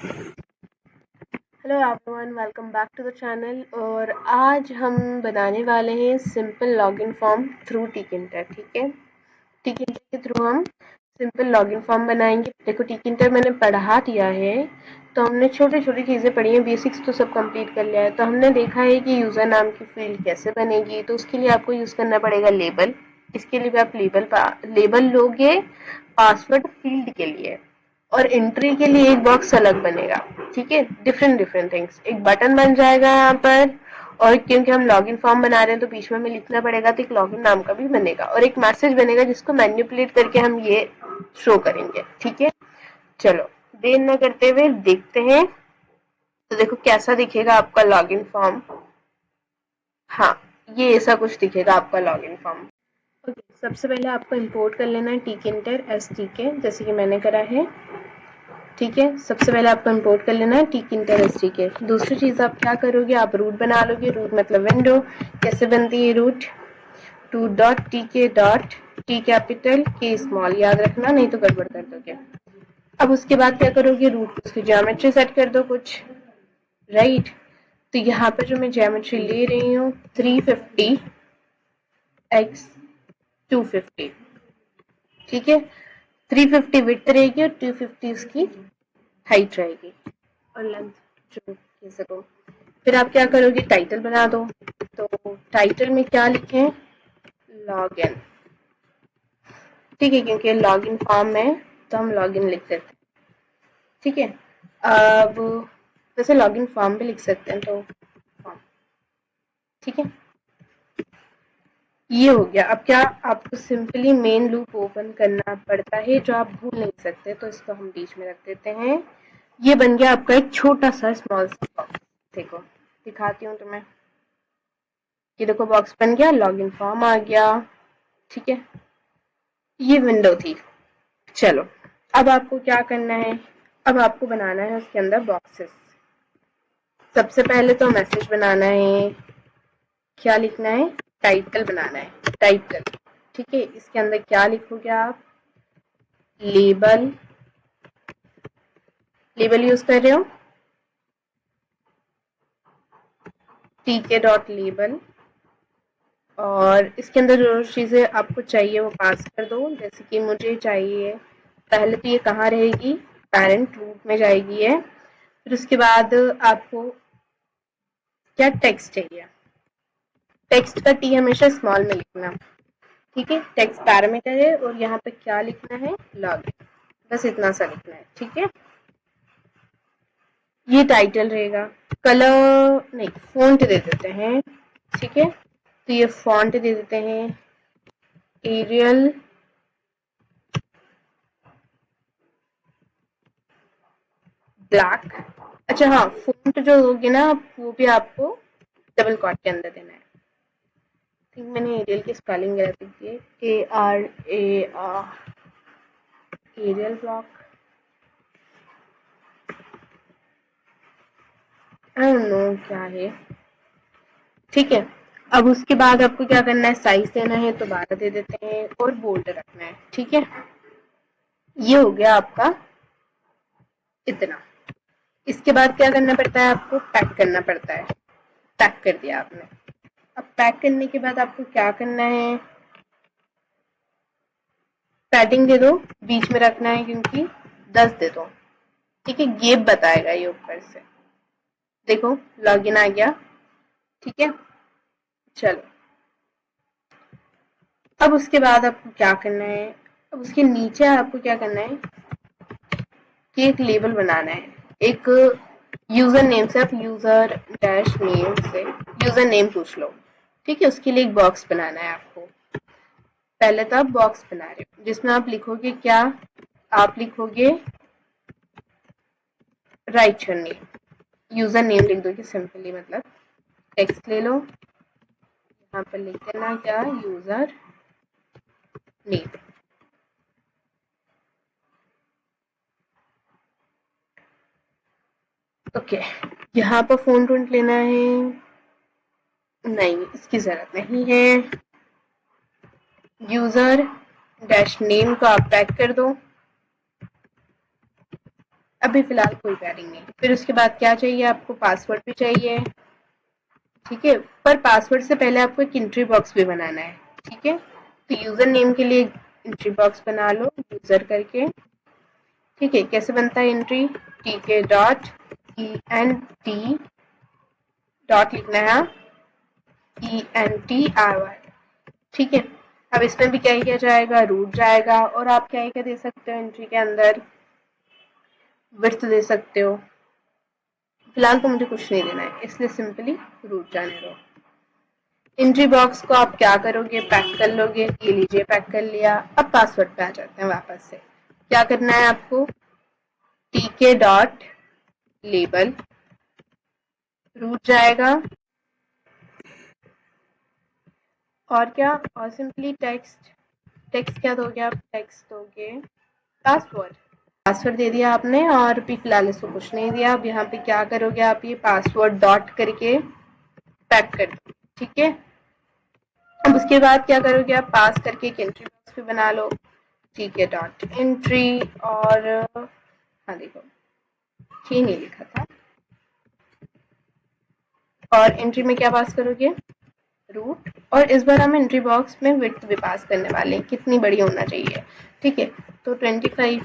Hello everyone, welcome back to the channel. और आज हम बनाने वाले हैं simple login form through Tkinter. ठीक है, टिकिंटर के थ्रू हम सिंपल लॉगिन फॉर्म बनाएंगे। देखो, टिकिंटर मैंने पढ़ा दिया है, तो हमने छोटी छोटी चीज़ें पढ़ी हैं, बेसिक्स तो सब कंप्लीट कर लिया है। तो हमने देखा है कि यूज़र नाम की फील्ड कैसे बनेगी। तो उसके लिए आपको यूज़ करना पड़ेगा लेबल। इसके लिए भी आप लेबल लोगे पासवर्ड फील्ड के लिए, और एंट्री के लिए एक बॉक्स अलग बनेगा। ठीक है, डिफरेंट डिफरेंट थिंग्स। एक बटन बन जाएगा यहाँ पर, और क्योंकि हम लॉगिन फॉर्म बना रहे हैं तो बीच में हमें लिखना पड़ेगा, तो एक लॉगिन नाम का भी बनेगा, और एक मैसेज बनेगा जिसको मैन्युपुलेट करके हम ये शो करेंगे। ठीक है, चलो देर न करते हुए देखते हैं। तो देखो कैसा दिखेगा आपका लॉगिन फॉर्म। हाँ, ये ऐसा कुछ दिखेगा आपका लॉगिन फॉर्म। ओके, सबसे पहले आपको इंपोर्ट कर लेना है टिकिंटर एसटीके, जैसे कि मैंने करा है। ठीक है, सबसे पहले आपको इंपोर्ट कर लेना है टिकिंटर एसटीके। दूसरी चीज आप क्या करोगे, आप रूट बना लोगे। रूट मतलब विंडो। कैसे बनती है रूट? टू डॉट टी के डॉट टी कैपिटल के स्मॉल, याद रखना नहीं तो गड़बड़ कर दोगे। अब उसके बाद क्या करोगे, रूट उसकी ज्योमेट्री सेट कर दो कुछ। राइट, तो यहाँ पे जो मैं ज्योमेट्री ले रही हूँ 350 x 250। ठीक है, 350 विड्थ रहेगी और 250 उसकी हाइट रहेगी, और लेंथ जो कह सको। फिर आप क्या करोगे, टाइटल बना दो। तो टाइटल में क्या लिखें? Log in. ठीक है, क्योंकि लॉग इन फॉर्म है तो हम लॉग इन लिख देते हैं। ठीक है, अब वैसे लॉग इन फॉर्म भी लिख सकते हैं, तो फॉर्म। ठीक है, ये हो गया। अब क्या, आपको सिंपली मेन लूप ओपन करना पड़ता है, जो आप भूल नहीं सकते, तो इसको हम बीच में रख देते हैं। ये बन गया आपका एक छोटा सा स्मॉल सा बॉक्स। देखो, दिखाती हूँ तुम्हें। ये देखो, बॉक्स बन गया, लॉगिन फॉर्म आ गया। ठीक है, ये विंडो थी। चलो, अब आपको क्या करना है, अब आपको बनाना है उसके अंदर बॉक्सेस। सबसे पहले तो मैसेज बनाना है। क्या लिखना है? टाइटल बनाना है, टाइटल। ठीक है, इसके अंदर क्या लिखोगे आप? लेबल। लेबल यूज कर रहे हो, टीके डॉट लेबल। और इसके अंदर जो चीजें आपको चाहिए वो पास कर दो। जैसे कि मुझे चाहिए, पहले तो ये कहाँ रहेगी, पेरेंट रूट में जाएगी है। फिर उसके बाद आपको क्या टेक्स्ट चाहिए। टेक्स्ट का टी हमेशा स्मॉल में लिखना। ठीक है, टेक्स्ट पैरामीटर है, और यहाँ पे क्या लिखना है, लॉगिन। बस इतना सा लिखना है। ठीक है, ये टाइटल रहेगा। कलर नहीं, फॉन्ट दे देते हैं। ठीक है, तो ये फॉन्ट दे देते हैं एरियल ब्लैक। अच्छा हाँ, फॉन्ट जो होगी ना, वो भी आपको डबल कॉट के अंदर देना है। थिंक मैंने एरियल की स्पेलिंग गलत लिखी है, Arial block. I don't know क्या है। ठीक है, अब उसके बाद आपको क्या करना है, साइज देना है तो 12 दे देते हैं, और बोल्ड रखना है। ठीक है, ये हो गया आपका इतना। इसके बाद क्या करना पड़ता है, आपको पैक करना पड़ता है। पैक कर दिया आपने। अब पैक करने के बाद आपको क्या करना है, पैडिंग दे दो, बीच में रखना है क्योंकि 10 दे दो। ठीक है, गेप बताएगा ये ऊपर से। देखो, लॉगिन आ गया। ठीक है, चलो, अब उसके बाद आपको क्या करना है, अब उसके नीचे आपको क्या करना है कि एक लेबल बनाना है। एक यूजर नेम से, आप यूजर डैश नेम से यूजर नेम पूछ लो। ठीक है, उसके लिए एक बॉक्स बनाना है आपको। पहले तो आप बॉक्स बना रहे हो जिसमें आप लिखोगे क्या, आप लिखोगे right your name. User name लिख दोगे सिंपली, मतलब टेक्स्ट ले लो, यहाँ पर लिख देना क्या, यूजर नेम। ओके, यहाँ पर फोन टूंट लेना है, नहीं इसकी जरूरत नहीं है। यूजर डैश नेम को आप पैक कर दो। अभी फिलहाल कोई पैडिंग नहीं। फिर उसके बाद क्या चाहिए आपको, पासवर्ड भी चाहिए, ठीक है। पर पासवर्ड से पहले आपको एक एंट्री बॉक्स भी बनाना है, ठीक है। तो यूजर नेम के लिए एंट्री बॉक्स बना लो यूजर करके, ठीक है। कैसे बनता है entry, TK dot E N T dot लिखना है, ENTRY, ठीक है। अब इसमें भी क्या किया जाएगा, रूट जाएगा, और आप क्या क्या दे सकते हो एंट्री के अंदर, विड्थ दे सकते हो। फिलहाल तो मुझे कुछ नहीं देना है, इसलिए सिंपली रूट जाने दो। एंट्री बॉक्स को आप क्या करोगे, पैक कर लोगे, ये लीजिए पैक कर लिया। अब पासवर्ड पे आ जाते हैं वापस से। क्या करना है आपको, टीके डॉट लेबल, रूट जाएगा, और क्या, और सिंपली टेक्स्ट, टेक्स्ट क्या दोगे आप, टेक्स्ट दोगे पासवर्ड, पासवर्ड दे दिया आपने, और भी फिलहाल इसको कुछ नहीं दिया। अब यहाँ पे क्या करोगे आप, ये पासवर्ड डॉट करके पैक कर दो, ठीक है। अब उसके बाद क्या करोगे आप, पास करके एक एंट्री बॉक्स भी बना लो, ठीक है, डॉट एंट्री, और हाँ देखो ये नहीं लिखा था, और एंट्री में क्या पास करोगे, रूट, और इस बार हम एंट्री बॉक्स में विड्थ भी पास करने वाले हैं, कितनी बड़ी होना चाहिए, ठीक है। तो 25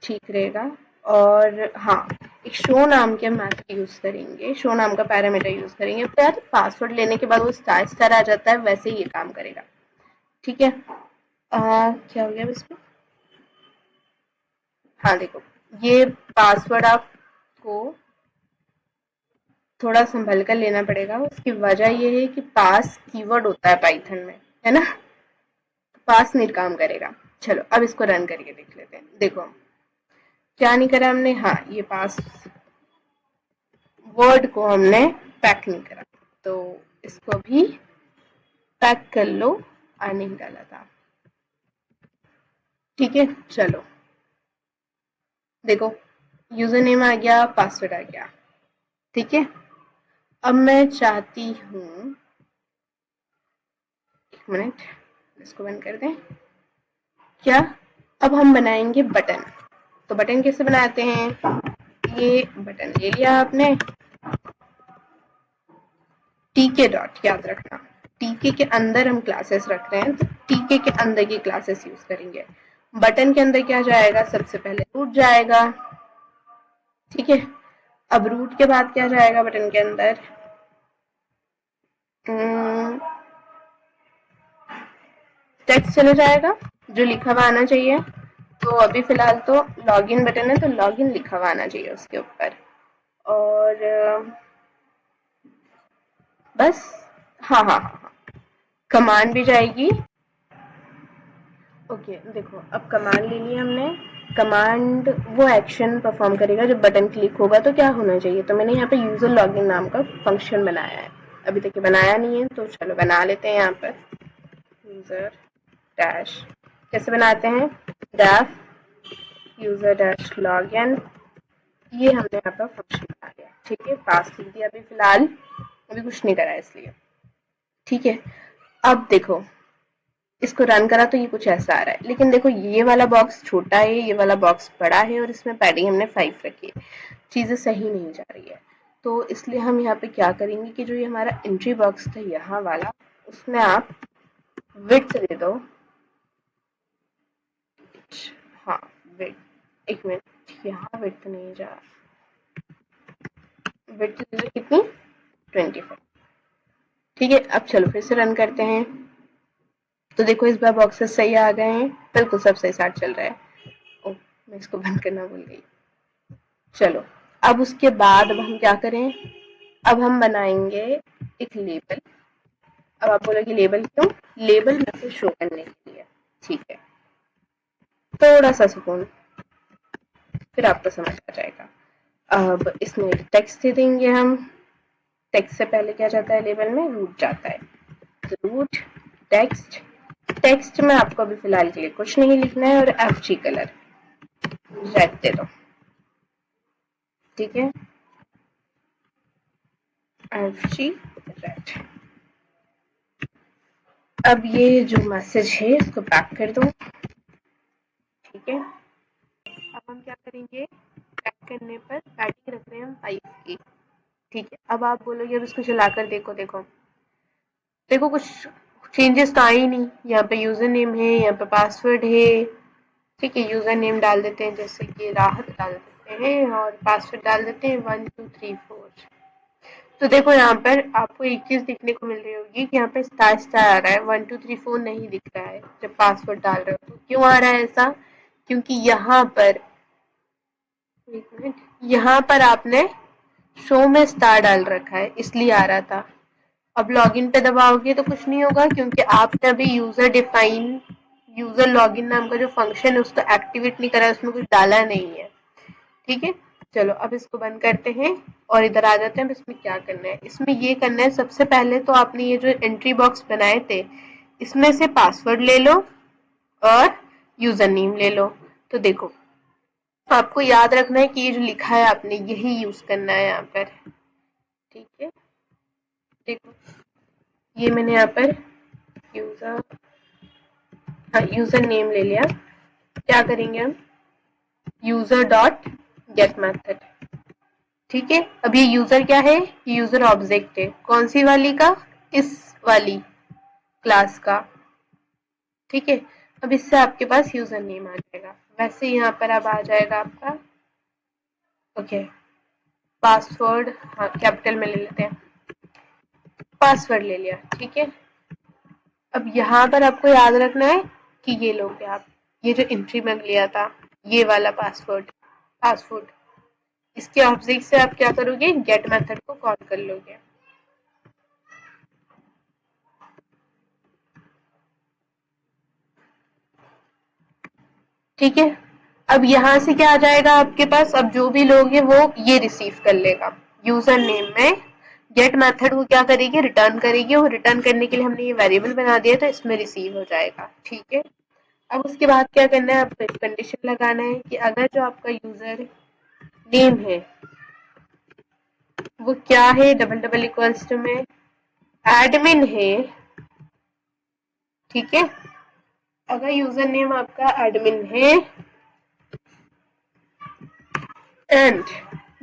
ठीक रहेगा। और हाँ, एक शो नाम के मैथड यूज करेंगे, शो नाम का पैरामीटर यूज करेंगे। तो यार पासवर्ड लेने के बाद वो स्टार स्टार आ जाता है, वैसे ही ये काम करेगा, ठीक है। क्या हो गया इसमें, हाँ देखो, ये पासवर्ड आपको थोड़ा संभल कर लेना पड़ेगा। उसकी वजह ये है कि पास कीवर्ड होता है पाइथन में, है ना, पास नहीं काम करेगा। चलो अब इसको रन करके देख लेते हैं। देखो क्या नहीं करा हमने, हाँ ये पास वर्ड को हमने पैक नहीं करा, तो इसको भी पैक कर लो, आ नहीं डाला था, ठीक है। चलो देखो, यूजर नेम आ गया, पासवर्ड आ गया, ठीक है। अब मैं चाहती हूँ, एक मिनट इसको बंद कर दें, क्या, अब हम बनाएंगे बटन। तो बटन कैसे बनाते हैं, ये बटन ले लिया आपने, टीके डॉट, याद रखना टीके के अंदर हम क्लासेस रख रहे हैं, तो टीके के अंदर की क्लासेस यूज करेंगे। बटन के अंदर क्या जाएगा, सबसे पहले रूट जाएगा, ठीक है। अब रूट के बाद क्या जाएगा बटन के अंदर, टेक्स्ट चले जाएगा, जो लिखा हुआ आना चाहिए। तो अभी फिलहाल तो लॉगिन बटन है, तो लॉगिन लिखा हुआ आना चाहिए उसके ऊपर, और बस, हाँ हाँ हाँ हाँ, कमांड भी जाएगी। ओके देखो, अब कमांड ले ली हमने, कमांड वो एक्शन परफॉर्म करेगा जब बटन क्लिक होगा, तो क्या होना चाहिए। तो मैंने यहाँ पे यूजर लॉगिन नाम का फंक्शन बनाया है, अभी तक ये बनाया नहीं है, तो चलो बना लेते हैं। यहाँ पर यूजर डैश कैसे बनाते हैं, डेफ यूजर डैश लॉगिन, ये हमने यहाँ पर फंक्शन बना लिया, ठीक है। पास लिख दिया अभी फिलहाल, अभी कुछ नहीं करा इसलिए, ठीक है। अब देखो इसको रन करा तो ये कुछ ऐसा आ रहा है, लेकिन देखो ये वाला बॉक्स छोटा है, ये वाला बॉक्स बड़ा है, और इसमें पैडिंग हमने 5 रखी है, चीजें सही नहीं जा रही है। तो इसलिए हम यहाँ पे क्या करेंगे कि जो ये हमारा एंट्री बॉक्स था यहाँ वाला, उसमें आप विड्थ दे दो, हाँ विड्थ, एक मिनट, यहाँ विड्थ नहीं जा, विड्थ दे दो कितनी, 25, ठीक है। अब चलो फिर से रन करते हैं, तो देखो इस बार बॉक्सेस सही आ गए हैं, बिल्कुल सब सही साथ चल रहा है। ओ, मैं इसको बंद करना भूल गई। चलो अब उसके बाद अब हम क्या करें, अब हम बनाएंगे एक लेबल। अब आप बोलोगे लेबल क्यों, लेबल मैसेज शो करने के लिए, ठीक है। थोड़ा सा सुकून, फिर आपको समझ आ जाएगा। अब इसमें टेक्स्ट दे देंगे हम, टेक्स्ट से पहले क्या जाता है लेबल में, रूट जाता है, तो रूट टेक्स्ट, टेक्स्ट में आपको अभी फिलहाल के लिए कुछ नहीं लिखना है, और एफजी कलर रेड दे दो, ठीक है, एफजी रेड। अब ये जो मैसेज है इसको बैक कर दो, ठीक है। अब हम क्या करेंगे, करने पर बैटिंग रख रहे हैं हम 5 की, ठीक है। अब आप बोलोगे अब इसको चलाकर देखो, देखो कुछ चेंजेस तो आए ही नहीं। यहाँ पे यूजर नेम है, यहाँ पे पासवर्ड है, ठीक है। यूजर नेम डाल देते हैं जैसे कि राहत डाल देते हैं और पासवर्ड डाल देते हैं 1234। तो देखो यहाँ पर आपको एक चीज दिखने को मिल रही होगी कि यहाँ पे स्टार स्टार आ रहा है, 1234 नहीं दिख रहा है जब पासवर्ड डाल रहे हो। तो क्यों आ रहा है ऐसा? क्योंकि यहाँ पर, एक मिनट, यहाँ पर आपने शो में स्टार डाल रखा है, इसलिए आ रहा था। अब लॉगिन पे दबाओगे तो कुछ नहीं होगा क्योंकि आपने अभी यूजर लॉगिन नाम का जो फंक्शन है उसको एक्टिवेट नहीं करा, उसमें कुछ डाला नहीं है, ठीक है। चलो अब इसको बंद करते हैं और इधर आ जाते हैं। अब इसमें क्या करना है? इसमें ये करना है, सबसे पहले तो आपने ये जो एंट्री बॉक्स बनाए थे इसमें से पासवर्ड ले लो और यूजर नेम ले लो। तो देखो आपको याद रखना है कि ये जो लिखा है आपने यही यूज करना है यहाँ पर, ठीक है। देखो ये मैंने यहाँ पर यूजर, हाँ यूजर नेम ले लिया। क्या करेंगे हम? यूजर डॉट गेट मेथड, ठीक है। अब ये यूजर क्या है? यूजर ऑब्जेक्ट है। कौन सी वाली का? इस वाली क्लास का, ठीक है। अब इससे आपके पास यूजर नेम आ जाएगा। वैसे यहाँ पर अब आ जाएगा आपका, ओके, पासवर्ड, हाँ कैपिटल में ले लेते हैं, पासवर्ड ले लिया, ठीक है। अब यहाँ पर आपको याद रखना है कि ये लोगे आप, ये जो एंट्री में लिया था ये वाला पासवर्ड इसके ऑब्जेक्ट से आप क्या करोगे? गेट मेथड को कॉल कर लोगे, ठीक है। अब यहाँ से क्या आ जाएगा आपके पास? अब जो भी लोग हैं वो ये रिसीव कर लेगा। यूजर नेम में गेट मेथड वो क्या करेगी? रिटर्न करेगी, और रिटर्न करने के लिए हमने ये वेरिएबल बना दिया तो इसमें रिसीव हो जाएगा, ठीक है। अब उसके बाद क्या करना है? आपको एक कंडीशन लगाना है कि अगर जो आपका यूजर नेम है वो क्या है, डबल डबल इक्वल्स टू में एडमिन है, ठीक है। अगर यूजर नेम आपका एडमिन है एंड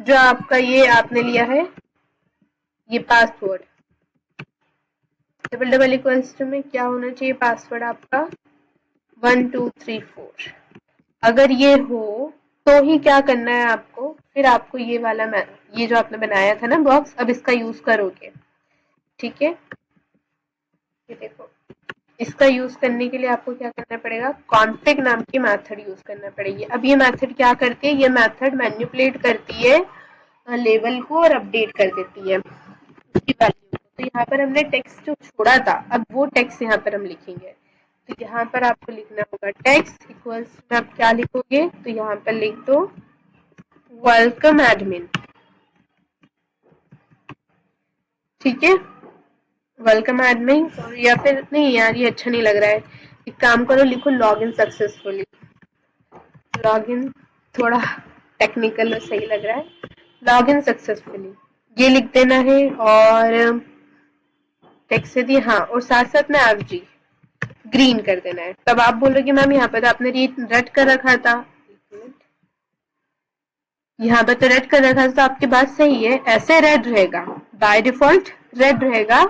जो आपका ये आपने लिया है ये password, double double equals to में क्या होना चाहिए? पासवर्ड आपका 1234। अगर ये हो तो ही क्या करना है आपको? फिर आपको ये वाला ये जो आपने बनाया था ना बॉक्स, अब इसका यूज करोगे, ठीक है। ये देखो इसका यूज करने के लिए आपको क्या करना पड़ेगा? कॉन्फिग नाम की मेथड यूज करना पड़ेगी। अब ये मेथड क्या करती है? ये मेथड मैनिपुलेट करती है लेवल को और अपडेट कर देती है उसकी वैल्यू को। तो यहाँ पर हमने टेक्स्ट जो छोड़ा था अब वो टेक्स्ट यहाँ पर हम लिखेंगे। तो यहाँ पर आपको लिखना होगा टेक्स्ट इक्वल्स में आप क्या लिखोगे? तो यहाँ पर लिख दो वेलकम एडमिन, ठीक है। वेलकम एडमिन, या फिर नहीं यार ये अच्छा नहीं लग रहा है, एक काम करो लिखो log in successfully. Log in थोड़ा टेक्निकल और सही लग रहा है, लॉग इन सक्सेसफुली ये लिख देना है। और टेक्स्ट से दिए, हाँ, और साथ साथ में एफजी ग्रीन कर देना है। तब आप बोलोगे मैम यहाँ पर तो आपने रेड कर रखा था, यहाँ पर तो रेड कर रखा था। तो आपकी बात सही है, ऐसे रेड रहेगा, बाय डिफॉल्ट रेड रहेगा।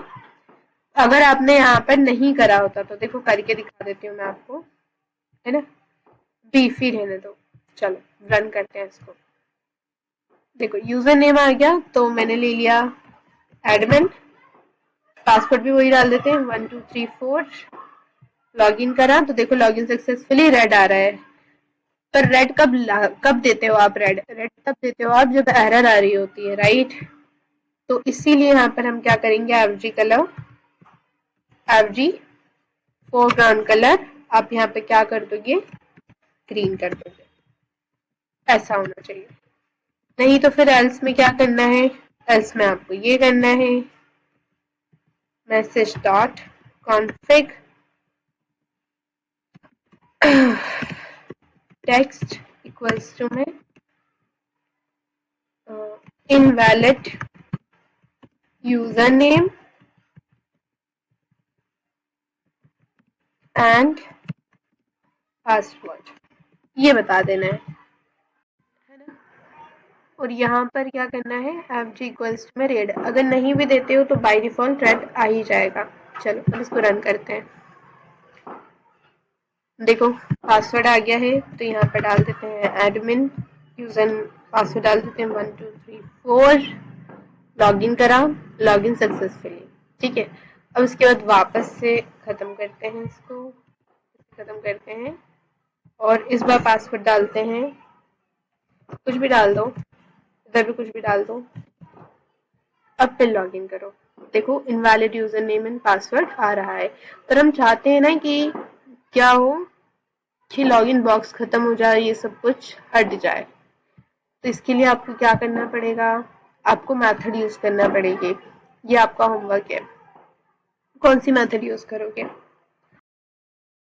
अगर आपने यहाँ पर नहीं करा होता तो देखो करके दिखा देती हूँ मैं आपको, है ना। बीफ ही रहने दो, चलो रन करते हैं इसको। देखो यूजर नेम आ गया तो मैंने ले लिया एडमिन, पासवर्ड भी वही डाल देते हैं 1234। लॉग इन करा तो देखो लॉग इन सक्सेसफुली रेड आ रहा है। पर रेड कब देते हो आप? रेड तब देते हो आप जब एरर आ रही होती है, राइट। तो इसीलिए यहाँ पर हम क्या करेंगे? FG colour, FG foreground colour आप यहाँ पे क्या कर दोगे? ग्रीन कर दोगे, ऐसा होना चाहिए। नहीं तो फिर एल्स में क्या करना है? एल्स में आपको ये करना है message dot config text equals to में invalid user name and password, ये बता देना है ना। और यहाँ पर क्या करना है, एफ जी इक्वल्स में रेड, अगर नहीं भी देते हो तो बाय डिफॉल्ट रेड आ ही जाएगा। चलो अब इसको रन करते हैं। देखो पासवर्ड आ गया है, तो यहाँ पर डाल देते हैं एडमिन यूजर, पासवर्ड डाल देते हैं 1 2 3 4, लॉगिन करा, लॉगिन सक्सेसफुली। ठीक है, अब उसके बाद वापस से खत्म करते हैं इसको, खत्म करते हैं और इस बार पासवर्ड डालते हैं, कुछ भी डाल दो, इधर भी कुछ भी डाल दो। अब फिर लॉगिन करो, देखो invalid user name and password आ रहा है। पर हम चाहते हैं ना कि क्या हो कि लॉगिन बॉक्स खत्म हो जाए, ये सब कुछ हट जाए। तो इसके लिए आपको क्या करना पड़ेगा, आपको मेथड यूज करना पड़ेगी। ये आपका होमवर्क है। कौन सी मेथड यूज करोगे?